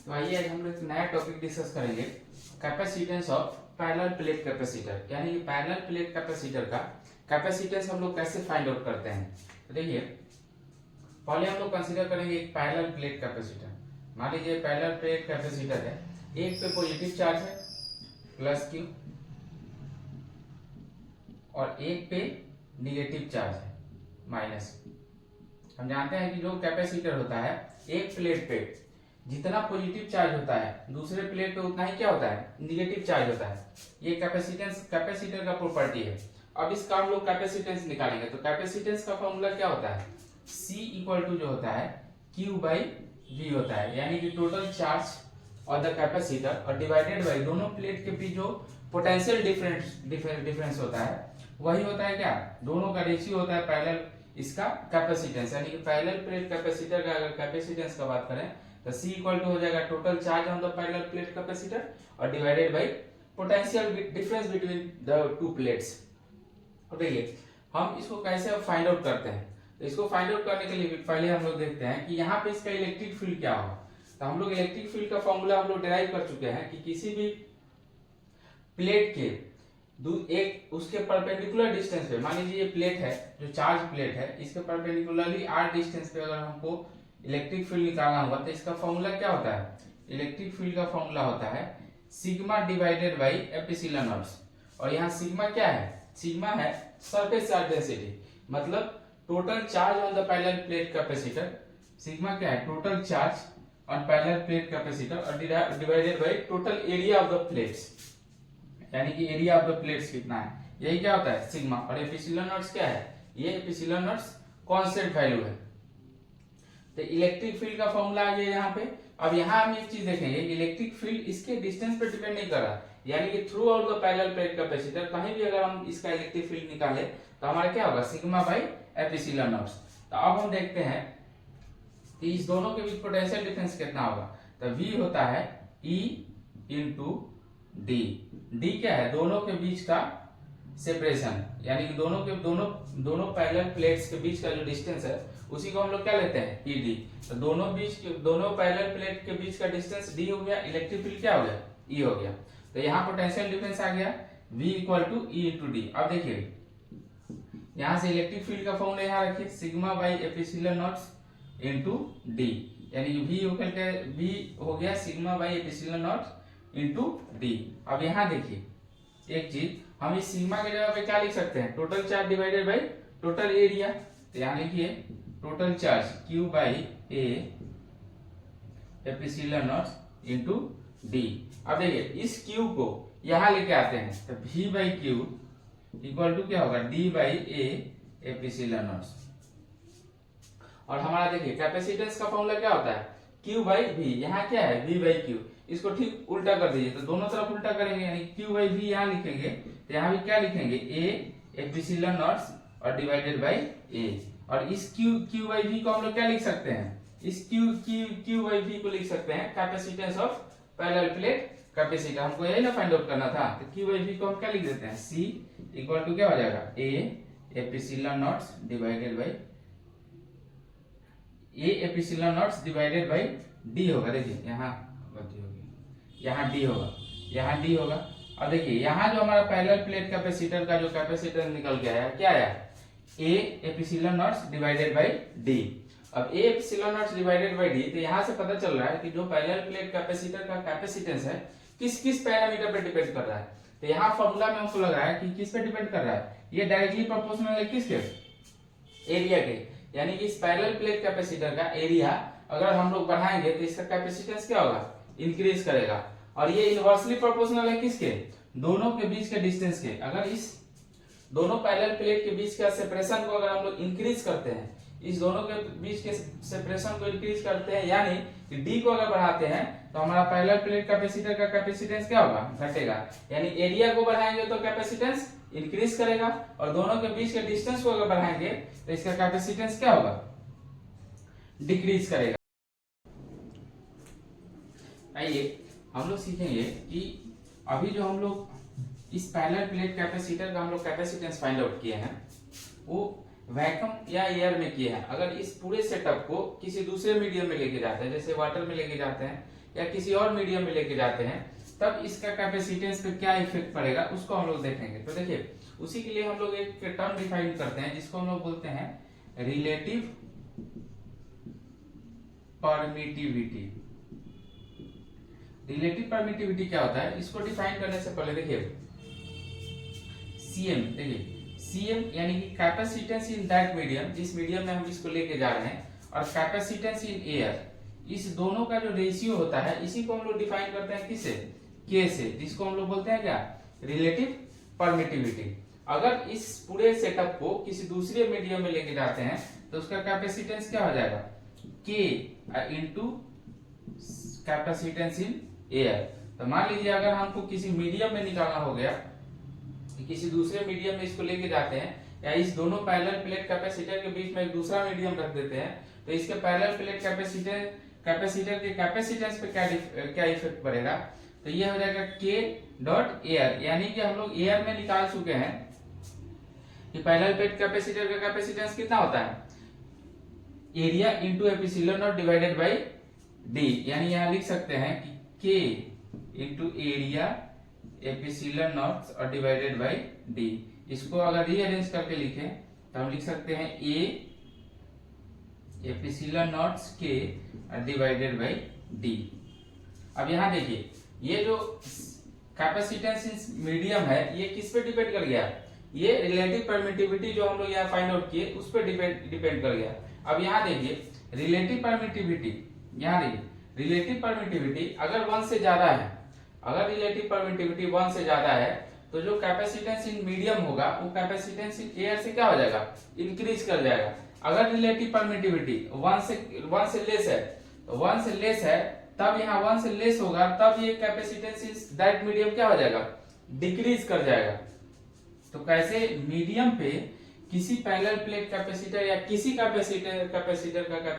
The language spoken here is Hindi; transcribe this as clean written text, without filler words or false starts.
तो आइए आज हम लोग एक नया टॉपिक डिस्कस करेंगे, capacitance of parallel plate capacitor. यानी कि पैरेलल प्लेट कैपेसिटर का कैपेसिटेंस हम लोग कैसे फाइंड आउट करते हैं। तो देखिए, पहले हम लोग कंसीडर करेंगे एक पैरेलल प्लेट कैपेसिटर। मान लीजिए पैरेलल प्लेट कैपेसिटर है, एक पे पॉजिटिव चार्ज है प्लस क्यू और एक पे निगेटिव चार्ज है माइनस। हम जानते हैं कि जो कैपेसिटर होता है, एक प्लेट पे जितना पॉजिटिव चार्ज होता है दूसरे प्लेट पे उतना ही क्या होता है, निगेटिव चार्ज होता है। ये कैपेसिटर का प्रॉपर्टी है। अब इसका हम लोग कैपेसिटेंस निकालेंगे। तो कैपेसिटेंस का फॉर्मूला क्या होता है, C इक्वल टू जो होता है Q बाई V होता है। यानी कि टोटल चार्ज और द कैपेसिटर और डिवाइडेड बाई दोनों प्लेट के बीच जो पोटेंशियल डिफरेंस होता है वही होता है क्या, दोनों का रेशियो होता है पैरेलल इसका कैपेसिटेंस। यानी कि पैरेलल प्लेट कैपेसिटर का अगर कैपेसिटेंस का बात करें तो C इक्वल टू हो जाएगा total charge on the parallel plate capacitor और divided by potential difference between the two plates. देखिए हम इसको कैसे फाइंड आउट करते हैं। तो इसको फाइंड आउट करने के लिए पहले हम लोग देखते हैं कि यहाँ पे इसका इलेक्ट्रिक फील्ड क्या होगा। तो हम लोग इलेक्ट्रिक फील्ड का फॉर्मूला हम लोग डिराइव कर चुके हैं कि किसी भी प्लेट के एक उसके परपेंडिकुलर डिस्टेंस पे, मान लीजिए ये प्लेट है जो चार्ज प्लेट है, इसके परपेंडिकुलरली r डिस्टेंस पे अगर हमको इलेक्ट्रिक फील्ड निकालना होगा तो इसका फॉर्मूला क्या होता है, इलेक्ट्रिक फील्ड का फॉर्मूला होता है sigma divided by epsilon naught. और यहाँ सिग्मा क्या है, सिग्मा है सरफेस चार्ज डेंसिटी, मतलब total charge on the parallel plate capacitor. Sigma क्या है, total charge on parallel plate capacitor और divided by total area of the plates, यानी कि एरिया ऑफ द प्लेट्स कितना है, यही क्या होता है सिग्मा। और एप्सिलॉन नॉट क्या है, ये एप्सिलॉन नॉट कांस्टेंट वैल्यू है। तो इलेक्ट्रिक फील्ड का फॉर्मूला आ गया यहाँ पे। अब यहाँ हम एक चीज देखेंगे, इलेक्ट्रिक फील्ड इसके डिस्टेंस पे डिपेंड नहीं कर रहा, यानी कि through out the parallel plate capacitor कहीं भी अगर हम इसका इलेक्ट्रिक फील्ड निकाले तो हमारा क्या होगा, सिग्मा बाई एप्सिलॉन नॉट। तो अब हम देखते हैं कि इस दोनों के बीच पोटेंशियल डिफरेंस कितना होगा। तो V होता है E इंटू डी। डी क्या है, दोनों के बीच का सेपरेशन, यानी कि दोनों पैरेलल प्लेट्स के बीच का जो डिस्टेंस है उसी को हम लोग क्या लेते हैं, ED। तो दोनों पैरेलल प्लेट के बीच का डिस्टेंस D हो गया, इलेक्ट्रिक फील्ड क्या हो गया, E हो गया। तो यहाँ पोटेंशियल डिफरेंस आ गया V equal to E into D. अब देखिए यहाँ से इलेक्ट्रिक फील्ड का फॉर्मूला यहाँ रखिए sigma by epsilon not into D, यानी कि V हो गया sigma by epsilon not into D. अब यहाँ देखिए एक चीज, हम इस सिग्मा की जगह पे क्या लिख सकते हैं, total charge divided by total area. तो यहाँ लिखिए total charge Q by A epsilon not into D. अब देखिए इस Q को यहाँ लेके आते हैं तो V by Q equal to क्या होगा, D by A epsilon naught. और हमारा देखिए कैपेसिटेंस का फॉर्मूला क्या होता है, Q बाई V, यहाँ क्या है V बाई क्यू, इसको ठीक उल्टा कर दीजिए। तो दोनों तरफ उल्टा करेंगे, यानी Q बाई V यहाँ लिखेंगे तो यहाँ भी क्या लिखेंगे A एप्सिलॉन नॉट और डिवाइडेड बाई A। और इस Q बाई V को हम लोग क्या लिख सकते हैं, इस Q बाई V को लिख सकते हैं capacitance of parallel plate capacitor. हमको यही ना फाइंड आउट करना था, तो Q बाई V को हम क्या लिख देते हैं, C इक्वल टू क्या हो जाएगा A epsilon not divided by A epsilon not divided by D होगा। देखिए यहाँ गलती होगी, यहाँ D होगा, यहाँ D होगा। अब देखिए यहाँ जो हमारा पैरेलल प्लेट कैपेसिटर का जो कैपेसिटर निकल के आया क्या आया, A epsilon not divided by D। अब A epsilon not divided by D, तो यहाँ से पता चल रहा है कि जो पैरेलल प्लेट कैपेसिटर का कैपेसिटेंस है किस पैरामीटर पे डिपेंड कर रहा है। तो यहाँ फॉर्मूला में हमको लग रहा है कि किस पे डिपेंड कर रहा है, ये डायरेक्टली प्रोपोर्शनल है किसके, एरिया के। यानी कि इस पैरेलल प्लेट कैपेसिटर का एरिया अगर हम लोग बढ़ाएंगे तो इसका कैपेसिटेंस क्या होगा, इंक्रीज करेगा। और ये इनवर्सली प्रोपोर्शनल है किसके, दोनों के बीच के डिस्टेंस के। अगर इस दोनों पैरेलल प्लेट के बीच का सेपरेशन को अगर हम लोग इंक्रीज करते हैं, इस दोनों के बीच के सेपरेशन को इंक्रीज करते हैं, यानी कि डी को अगर बढ़ाते हैं तो हमारा पैरेलल प्लेट कैपेसिटर का कैपेसिटेंस क्या होगा, घटेगा। यानी एरिया को बढ़ाएंगे तो कैपेसिटेंस इंक्रीज करेगा, और दोनों के बीच के डिस्टेंस को अगर बढ़ाएंगे तो इसका कैपेसिटेंस क्या होगा, डिक्रीज करेगा। आइए हम लोग सीखेंगे कि अभी जो हम लोग इस पैरेलल प्लेट कैपेसिटर का हम लोग कैपेसिटेंस फाइंड आउट किए हैं वो वैक्यूम या एयर में किए हैं, अगर इस पूरे सेटअप को किसी दूसरे मीडियम में लेके जाते हैं, जैसे वाटर में लेके जाते हैं या किसी और मीडियम में लेके जाते हैं, तब इसका कैपेसिटेंस पे क्या इफेक्ट पड़ेगा उसको हम लोग देखेंगे। तो देखिए उसी के लिए हम लोग एक टर्म डिफाइन करते हैं जिसको हम लोग बोलते हैं रिलेटिव परमिटिविटी। रिलेटिव परमिटिविटी क्या होता है, इसको डिफाइन करने से पहले देखिए सीएम, देखिए सीएम यानी कि कैपेसिटेंस इन दैट मीडियम, जिस मीडियम में हम इसको लेके जा रहे हैं, और कैपेसिटेंस इन एयर, इस दोनों का जो रेशियो होता है इसी को हम लोग डिफाइन करते हैं किससे, के से, जिसको हम लोग बोलते हैं क्या, रिलेटिव परमिटिविटी। अगर इस पूरे सेटअप को किसी दूसरे मीडियम में लेके जाते हैं तो उसका कैपेसिटेंस क्या हो जाएगा, के इंटू कैपेसिटेंस इन एयर। तो मान लीजिए अगर हमको किसी मीडियम में निकालना हो गया, किसी दूसरे मीडियम में इसको लेके जाते हैं, या इस दोनों पैरेलल प्लेट कैपेसिटर के बीच में एक दूसरा मीडियम रख देते हैं, तो इसके पैरेलल प्लेट कैपेसिटर के कैपेसिटेंस पे क्या इफेक्ट पड़ेगा, तो ये हो जाएगा के डॉट एयर, यानी कि हम लोग एयर में निकाल चुके हैं कि पैरेलल प्लेट कैपेसिटर का कैपेसिटेंस कितना होता है, area into epsilon not divided by D, यानी यहां लिख सकते हैं कि के इंटू एरिया एपिसिलॉन नॉट और डिवाइडेड बाई डी। इसको अगर रीअरेंज करके लिखें तो हम लिख सकते हैं ए एपिसिलॉन नॉट के डिवाइडेड बाई डी। अब यहां देखिए ये जो कैपेसिटेंस मीडियम है ये किस पे डिपेंड कर गया, ये रिलेटिव परमिटिविटी जो हम लोग यहाँ फाइंड आउट किए उस पर डिपेंड कर गया। अब यहाँ देखिए रिलेटिव परमिटिविटी, यहाँ देखिए रिलेटिव परमिटिविटी अगर 1 से ज्यादा है, अगर रिलेटिव परमिटिविटी 1 से ज्यादा है तो जो कैपेसिटेंस इन मीडियम होगा वो कैपेसिटेंस इन एयर से क्या हो जाएगा, इंक्रीज कर जाएगा। अगर रिलेटिव परमिटिविटी 1 से लेस है, तो 1 से लेस है तब यहाँ 1 से लेस होगा, तब ये कैपेसिटेंस इन दैट मीडियम क्या हो जाएगा, डिक्रीज कर जाएगा। तो कैसे मीडियम पे किसी पैरेलल प्लेट कैपेसिटर या किसी कैपेसिटर का